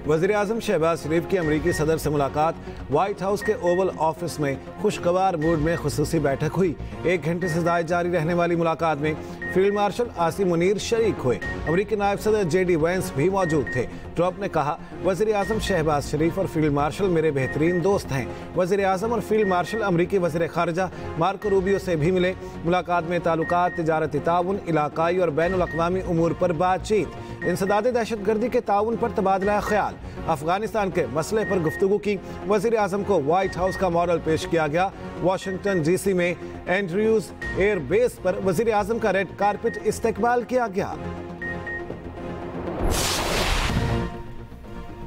वज़ीर आज़म शहबाज शरीफ की अमरीकी सदर से मुलाकात। व्हाइट हाउस के ओवल ऑफिस में खुशगवार मूड में खुसूसी बैठक हुई। 1 घंटे से ज़ायद जारी रहने वाली मुलाकात में फील्ड मार्शल आसिम मुनीर शरीक हुए। अमरीकी नायब सदर JD वैंस भी मौजूद थे। ट्रंप ने कहा, वज़ीर आज़म शहबाज शरीफ और फील्ड मार्शल मेरे बेहतरीन दोस्त हैं। वज़ीर आज़म और फील्ड मार्शल अमरीकी वज़ीर ख़ारजा मार्को रूबियो से भी मिले। मुलाकात में ताल्लुकात, तिजारती ताउन, इलाकाई और बैनुल अक़वामी उमूर पर बातचीत। इंसदाद दहशतगर्दी के ताउन पर तबादला ख्याल। अफगानिस्तान के मसले पर गुफ्तगू की। वज़ीर आज़म को व्हाइट हाउस का मॉडल पेश किया गया। वाशिंगटन DC में एंड्रयूज एयर बेस पर वज़ीर आज़म का रेड कारपेट इस्तकबाल किया गया।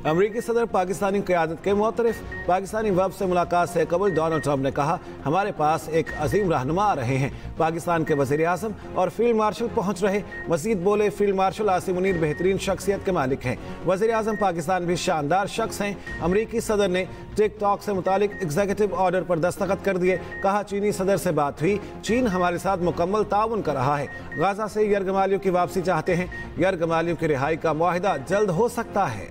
अमरीकी सदर पाकिस्तानी क़यादत के मुतरफ पाकिस्तानी वफ़द से मुलाकात से कबल डोनाल्ड ट्रंप ने कहा, हमारे पास एक अजीम रहनुमा आ रहे हैं। पाकिस्तान के वज़ीर आज़म और फील्ड मार्शल पहुँच रहे। मज़ीद बोले, फील्ड मार्शल आसिम मुनीर बेहतरीन शख्सियत के मालिक हैं। वज़ीर आज़म पाकिस्तान भी शानदार शख्स हैं। अमरीकी सदर ने टिकटॉक से मुतालिक एग्जीक्यूटिव ऑर्डर पर दस्तखत कर दिए। कहा, चीनी सदर से बात हुई। चीन हमारे साथ मुकम्मल ताउन कर रहा है। गाजा से यरगमालियों की वापसी चाहते हैं। यरगमालियों की रिहाई का मुआहिदा जल्द हो सकता है।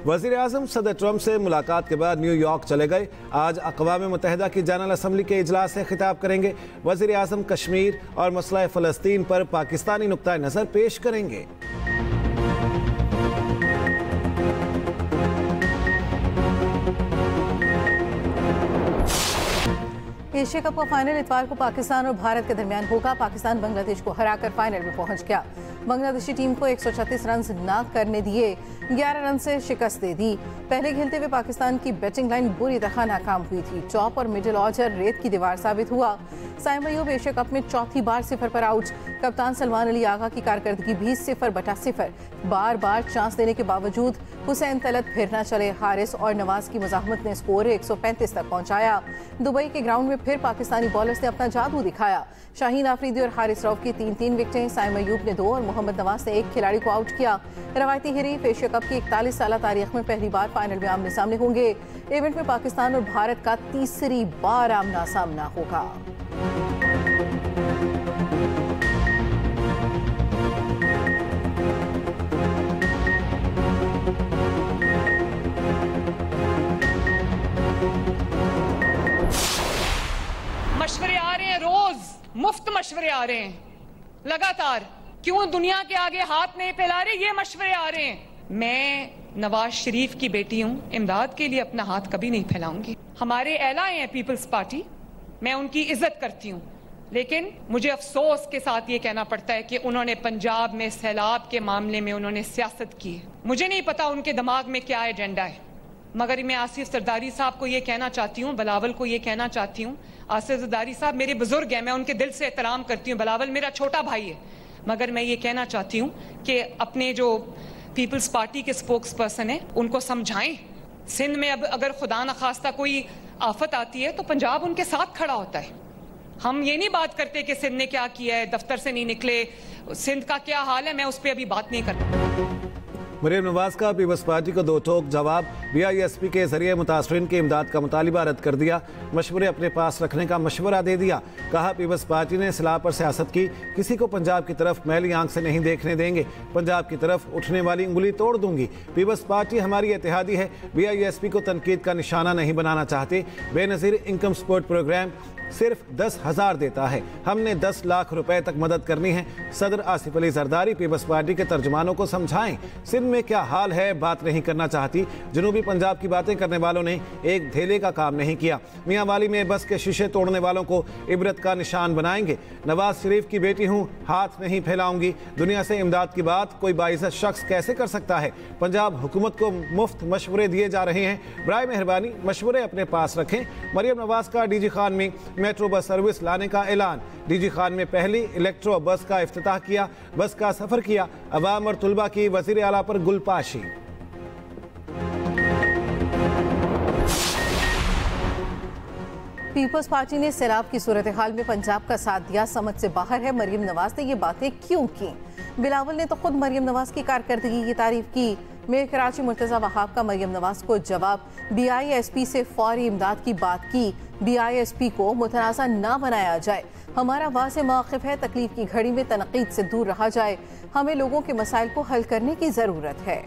वज़ीर आज़म सदर ट्रंप से मुलाकात के बाद न्यूयॉर्क चले गए। आज अक़वाम मुत्तहिदा की जनरल असम्बली के इजलास से खिताब करेंगे। वज़ीर आज़म कश्मीर और मसला फ़लस्तीन पर पाकिस्तानी नुक्ता नज़र पेश करेंगे। एशिया कप का फाइनल इतवार को पाकिस्तान और भारत के दरमियान होगा। पाकिस्तान बांग्लादेश को हराकर फाइनल में पहुंच गया। बांग्लादेशी टीम को 136 रन ना करने दिए, 11 रन से शिकस्त दे दी। पहले खेलते हुए पाकिस्तान की बैटिंग लाइन बुरी तरह नाकाम हुई थी। टॉप और मिडिल ऑर्डर रेत की दीवार साबित हुआ। साइम अयूब एशिया कप में चौथी बार 0 पर आउट। कप्तान सलमान अली आगा की कारकर्दगी भी 0/0। बार बार चांस देने के बावजूद हुसैन तलत फिर न चले। हारिस और नवाज की मुजाहमत ने स्कोर 135 तक पहुंचाया। दुबई के ग्राउंड में फिर पाकिस्तानी बॉलर्स ने अपना जादू दिखाया। शाहीन आफरीदी और हारिस रऊफ की 3-3 विकेटें। साइम अयूब ने 2 और मोहम्मद नवाज ने 1 खिलाड़ी को आउट किया। रवायती हरीफ एशिया कप की 41 साल तारीख में पहली बार फाइनल में आमने सामने होंगे। इवेंट में पाकिस्तान और भारत का तीसरी बार आमना सामना होगा। मशवरे आ रहे हैं, रोज मुफ्त मशवरे आ रहे हैं लगातार। क्यों दुनिया के आगे हाथ नहीं फैला रहे? ये मशवरे आ रहे हैं। मैं नवाज शरीफ की बेटी हूं, इमदाद के लिए अपना हाथ कभी नहीं फैलाऊंगी। हमारे एलाए हैं पीपल्स पार्टी, मैं उनकी इज्जत करती हूं, लेकिन मुझे अफसोस के साथ ये कहना पड़ता है कि उन्होंने पंजाब में सैलाब के मामले में उन्होंने सियासत की है। मुझे नहीं पता उनके दिमाग में क्या एजेंडा है, मगर मैं आसिफ सरदारी साहब को ये कहना चाहती हूँ, बिलावल को ये कहना चाहती हूँ, आसिफ सरदारी साहब मेरे बुजुर्ग हैं, मैं उनके दिल से एहतराम करती हूँ। बिलावल मेरा छोटा भाई है, मगर मैं ये कहना चाहती हूँ कि अपने जो पीपल्स पार्टी के स्पोक्स पर्सन हैं उनको समझाएं। सिंध में अब अगर खुदा न खास्ता कोई आफत आती है तो पंजाब उनके साथ खड़ा होता है। हम ये नहीं बात करते कि सिंध ने क्या किया है, दफ्तर से नहीं निकले, सिंध का क्या हाल है, मैं उस पर अभी बात नहीं करती। मरियम नवाज का पीपल्स पार्टी को 2 टोक जवाब। BISP के जरिए मुतासरीन की इमदाद का मुतालिबा रद्द कर दिया। मशवरे अपने पास रखने का मशवरा दे दिया। कहा, पीपल्स पार्टी ने इस्लाह पर सियासत की, किसी को पंजाब की तरफ मैली आंख से नहीं देखने देंगे। पंजाब की तरफ उठने वाली उंगली तोड़ दूंगी। पीपल्स पार्टी हमारी इत्तेहादी है। BISP को तनकीद का निशाना नहीं बनाना चाहते। बेनज़ीर इनकम सपोर्ट प्रोग्राम सिर्फ 10,000 देता है। हमने 10 लाख रुपए तक मदद करनी है। सदर आसिफ अली जरदारी पीपल्स पार्टी के तर्जुमानों को समझाएं, सिंध में क्या हाल है बात नहीं करना चाहती। जनूबी पंजाब की बातें करने वालों ने एक धेले का काम नहीं किया। मियाँ वाली में बस के शीशे तोड़ने वालों को इबरत का निशान बनाएंगे। नवाज शरीफ की बेटी हूँ, हाथ नहीं फैलाऊंगी। दुनिया से इमदाद की बात कोई बाइज़्ज़त शख्स कैसे कर सकता है? पंजाब हुकूमत को मुफ्त मशवरे दिए जा रहे हैं। बराए मेहरबानी मशवरे अपने पास रखें। मरियम नवाज का DG खान में मेट्रो बस सर्विस लाने का ऐलान। DG खान में पहली इलेक्ट्रो बस का इफ्तिताह किया। बस का सफर किया। अवाम और तुलबा की वजीर आला पर गुलपाशी। पीपल्स पार्टी ने सैलाब की सूरत हाल में पंजाब का साथ दिया, समझ से बाहर है। मरियम नवाज ने ये बातें क्यों की? बिलावल ने तो खुद मरियम नवाज की कारकर्दगी की तारीफ की। मेयर कराची मुर्तजा वहाब का मरियम नवाज को जवाब, BISP से फौरी इमदाद की बात की। BISP को मुतनाज़ा ना बनाया जाए। हमारा वाज़ेह मौक़िफ़ है, तकलीफ की घड़ी में तनक़ीद से दूर रहा जाए। हमें लोगों के मसाइल को हल करने की ज़रूरत है।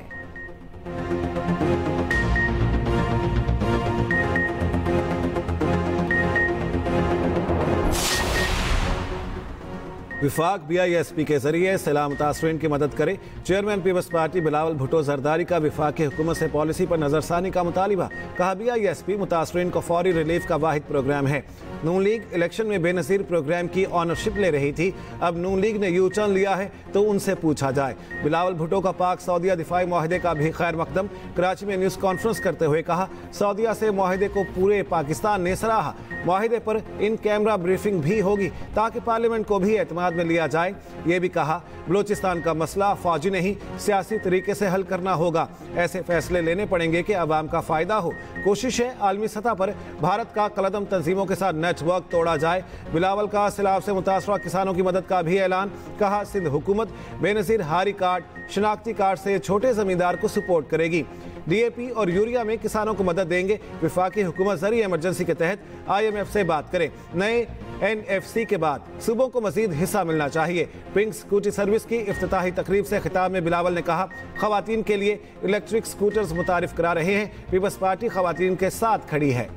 विफाक BISP के जरिए सैलाब मुतासरीन की मदद करे। Chairman people's party Bilawal Bhutto Zardari का विफाकी हुकूमत से पॉलिसी पर नजरसानी का मुतालिबा। कहा BISP मुतासरीन को फौरी रिलीफ का वाहिद प्रोग्राम है। नून लीग इलेक्शन में बेनज़ीर प्रोग्राम की ऑनरशिप ले रही थी, अब नून लीग ने यू टर्न लिया है तो उनसे पूछा जाए। बिलावल भुट्टो का पाक सऊदीया दिफाई माहदे का भी खैर मकदम। कराची में न्यूज़ कॉन्फ्रेंस करते हुए कहा, सऊदीया से माहदे को पूरे पाकिस्तान ने सराहा। माहदे पर इन कैमरा ब्रीफिंग भी होगी ताकि पार्लियामेंट को भी एतमाद में लिया जाए। ये भी कहा, बलोचिस्तान का मसला फौजी नहीं सियासी तरीके से हल करना होगा। ऐसे फैसले लेने पड़ेंगे कि अवाम का फायदा हो। कोशिश है आलमी सतह पर भारत का कलदम तंजीमों के साथ नेटवर्क तोड़ा जाए। बिलावल का सैलाब से मुतासरा किसानों की मदद का भी ऐलान। कहा, सिंध हुकूमत बेनज़ीर हारी कार्ड, शनाख्ती कार्ड से छोटे जमींदार को सपोर्ट करेगी। DAP और यूरिया में किसानों को मदद देंगे। विफाकी हुकूमत जरिए इमरजेंसी के तहत IMF से बात करें। नए NFC के बाद सूबों को मजीद हिस्सा मिलना चाहिए। पिंक स्कूटी सर्विस की इफ्तिताही तकरीब से खिताब में बिलावल ने कहा, खवातीन के लिए इलेक्ट्रिक स्कूटर्स मुतारिफ करा रहे हैं। पीपल्स पार्टी खवातीन के साथ खड़ी है।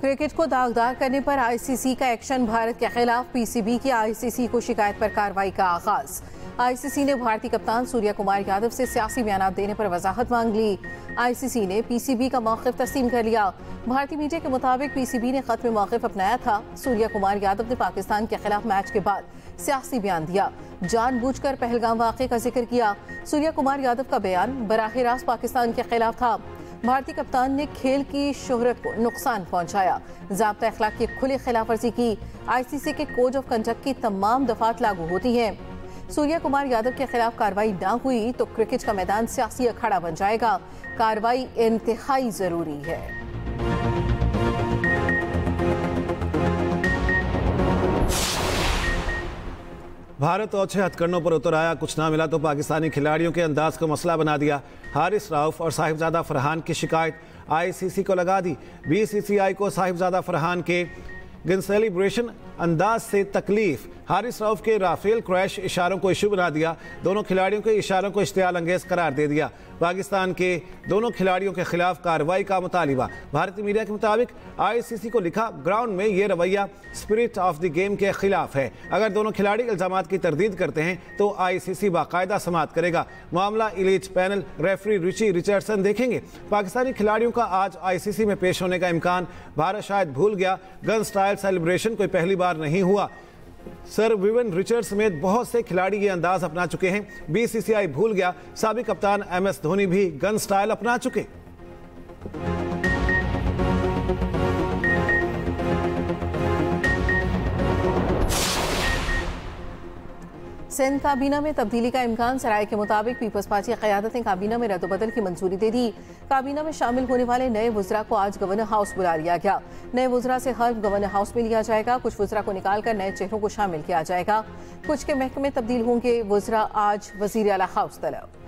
क्रिकेट को दागदार करने पर ICC का एक्शन। भारत के खिलाफ PCB की ICC को शिकायत पर कार्रवाई का आगाज। ICC ने भारतीय कप्तान सूर्या कुमार यादव से सियासी बयान देने पर वजाहत मांग ली। ICC ने PCB का मौक़िफ़ तस्लीम कर लिया। भारतीय मीडिया के मुताबिक PCB ने खत में मौक़िफ़ अपनाया था। सूर्या कुमार यादव ने पाकिस्तान के खिलाफ मैच के बाद सियासी बयान दिया, जानबूझकर पहलगाम वाक़े का जिक्र किया। सूर्या कुमार यादव का बयान बराह रास्त पाकिस्तान के खिलाफ था। भारतीय कप्तान ने खेल की शोहरत को नुकसान पहुंचाया, ज़ाब्ता अखलाक की खुली खिलाफवर्जी की। ICC के कोड ऑफ कंडक्ट की तमाम दफात लागू होती हैं। सूर्या कुमार यादव के खिलाफ कार्रवाई ना हुई तो क्रिकेट का मैदान सियासी अखाड़ा बन जाएगा। कार्रवाई इंतहाई जरूरी है। भारत ओछे हथकंडों पर उतर आया, कुछ ना मिला तो पाकिस्तानी खिलाड़ियों के अंदाज को मसला बना दिया। हारिस राउफ और साहिबजादा फरहान की शिकायत ICC को लगा दी। BCCI को साहिबजादा फरहान के गिन सेलिब्रेशन अंदाज से तकलीफ। हारिस राउफ के राफेल क्रैश इशारों को इशू बना दिया। दोनों खिलाड़ियों के इशारों को इश्तियाल अंगेज करार दे दिया। पाकिस्तान के दोनों खिलाड़ियों के खिलाफ कार्रवाई का मुतालिबा। भारतीय मीडिया के मुताबिक ICC को लिखा, ग्राउंड में ये रवैया स्पिरिट ऑफ द गेम के खिलाफ है। अगर दोनों खिलाड़ी इल्जामात की तरदीद करते हैं तो ICC बाकायदा समाअत करेगा। मामला elite panel referee Richie Richardson देखेंगे। पाकिस्तानी खिलाड़ियों का आज ICC में पेश होने का इम्कान। भारत शायद भूल गया, गन स्टाइल सेलिब्रेशन कोई पहली बार नहीं हुआ। सर विवियन रिचर्ड्स समेत बहुत से खिलाड़ी ये अंदाज अपना चुके हैं। BCCI भूल गया, साबिक कप्तान MS धोनी भी गन स्टाइल अपना चुके। सिंध काबीना में तब्दीली का इम्कान। सराय के मुताबिक पीपल्स पार्टी की क़यादत ने काबीना में रद्दबदल की मंजूरी दे दी। काबीना में शामिल होने वाले नए वज़रा को आज गवर्नर हाउस बुला लिया गया। नए वज़रा से हल्फ गवर्नर हाउस में लिया जाएगा। कुछ वज़रा को निकालकर नए चेहरों को शामिल किया जाएगा। कुछ के महकमे तब्दील होंगे। वज़रा आज वज़ीर आला हाउस तलब।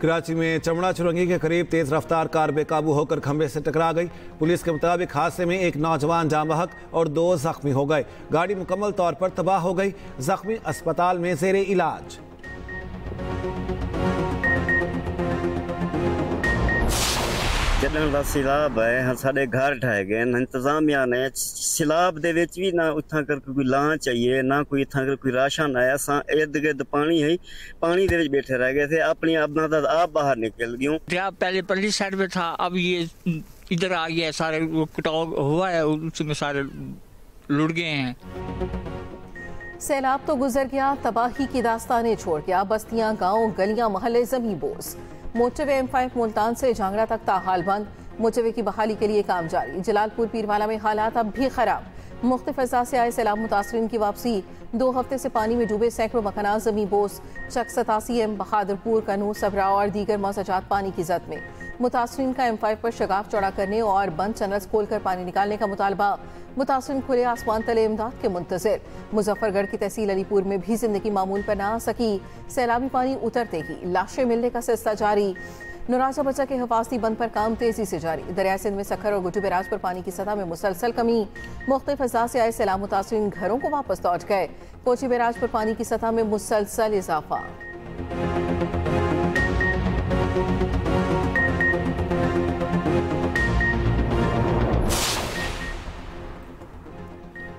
कराची में चमड़ा चुरंगी के करीब तेज रफ्तार कार बेकाबू होकर खंबे से टकरा गई। पुलिस के मुताबिक हादसे में एक नौजवान जाँ बहक और 2 जख्मी हो गए। गाड़ी मुकम्मल तौर पर तबाह हो गई। जख्मी अस्पताल में जेरे इलाज। जॾहिं ਦਾ सिलाब है साढ़े घर ढाए गए इंतजामिया ने सिलाब दे विच भी ना उठां कर कोई लां चाहिए ना कोई इत्थां कर कोई राशन आया। असां इर्द गिर्द पानी है, पानी दे विच बैठे रह गए थे। अपनी अपना तो आप बाहर निकल गए। दरिया पहले पल्ली साइड में था, अब ये इधर आ गया। सारे वो कटाव हुआ है, उसमें सारे लुट गए हैं। सैलाब तो गुजर गया, तबाही की दास्तानें छोड़ गया। बस्तियां, गांव, गलियां, मोहल्ले जमी बोस। मोटरवे M5 मुल्तान से झांगड़ा तक ताहाल बंद। मोटरवे की बहाली के लिए काम जारी। जलालपुर पीरवाला में हालात अब भी खराब। मुख्तलिफ अज़ा से आए सैलाब मुतासरीन की वापसी। 2 हफ्ते से पानी में डूबे सैकड़ों मकानात ज़मीं बोस। चक 87 M बहादुरपुर, कनू, सबरा और दीगर मौसजात पानी की जद में। मुतासरीन का M5 पर शगाफ चौड़ा करने और बंद चैनल्स खोलकर पानी निकालने का मुतालबा। मुतासरीन खुले आसमान तले इमदाद के मुंतज़िर। मुजफ्फरगढ़ की तहसील अलीपुर में भी जिंदगी मामूल पर ना आ सकी। सैलाबी पानी उतरते ही लाशें मिलने का सिलसिला जारी। नौराजा बच्चा के हिफाजती बंद पर काम तेजी से जारी। दरिया सिंध में सखर और गुड्डू बैराज पर पानी की सतह में मुसलसल कमी। मुख्तलिफ अज़ा से आए सैलाब मुतासरीन घरों को वापस लौट गए। कोची बैराज पर पानी की सतह में मुसलसल इजाफा।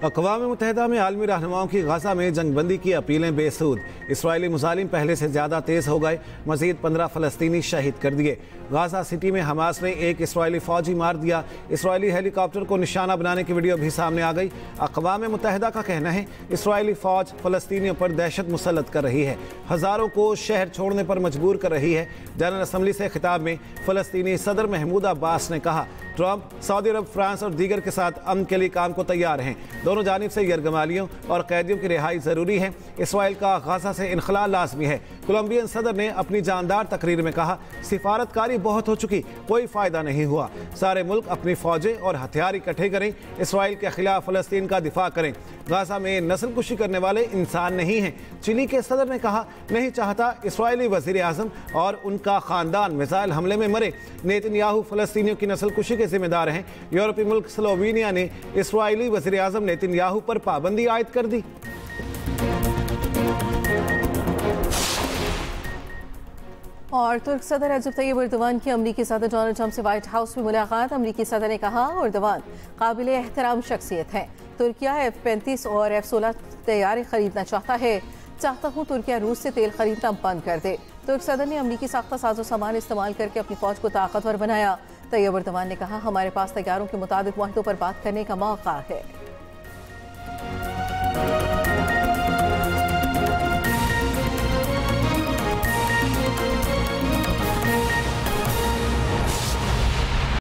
अक़वाम मुत्तहिदा में आलमी रहनुमाओं की गाज़ा में जंगबंदी की अपीलें बेसूद। इसराइली मुजालिम पहले से ज़्यादा तेज़ हो गए। मज़ीद 15 फ़लस्तीनी शहीद कर दिए। गाज़ा सिटी में हमास ने एक इसराइली फ़ौजी मार दिया। इसराइली हेलीकॉप्टर को निशाना बनाने की वीडियो भी सामने आ गई। अक़वाम मुत्तहिदा का कहना है इसराइली फ़ौज फ़लस्तीनियों पर दहशत मुसल्लत कर रही है, हज़ारों को शहर छोड़ने पर मजबूर कर रही है। जनरल असम्बली से खिताब में फ़लस्तीनी सदर महमूद अब्बास ने कहा ट्रंप सऊदी अरब, फ्रांस और दीगर के साथ अमन के लिए काम को तैयार हैं। दोनों जानिब से यरगमालियों और कैदियों की रिहाई ज़रूरी है। इसराइल का गाज़ा से इनखला लाजमी है। कोलंबियन सदर ने अपनी जानदार तकरीर में कहा सिफारतकारी बहुत हो चुकी, कोई फ़ायदा नहीं हुआ। सारे मुल्क अपनी फ़ौजें और हथियार इकट्ठे करें, इसराइल के खिलाफ फ़लस्तीन का दिफा करें। गाज़ा में नस्लकुशी करने वाले इंसान नहीं हैं। चिली के सदर ने कहा नहीं चाहता इसराइली वज़ीर आज़म और उनका ख़ानदान मिसाइल हमले में मरे। नेतन्याहू फ़लस्तीनियों की नस्लकुशी के जिम्मेदार हैं। यूरोपीय मुल्क स्लोवेनिया ने इसराइली वज़ीर आज़म नेतन्याहू पर पाबंदी आयद कर दी। और तुर्क सदर रजब तैयब एर्दोगान की अमरीकी सदर डोनाल्ड ट्रंप से व्हाइट हाउस में मुलाकात। अमरीकी सदर ने कहा एर्दोगान काबिल एहतराम शख्सियत है। तुर्किया F-35 और F-16 तैयारी खरीदना चाहता हूँ तुर्किया रूस से तेल खरीदना बंद कर दे। तुर्क सदर ने अमरीकी साख्ता साजो सामान इस्तेमाल करके अपनी फौज को ताकतवर बनाया। तैयब एर्दोगान ने कहा हमारे पास तैयारों के मुताबिक मुआहदों पर बात करने का मौका है।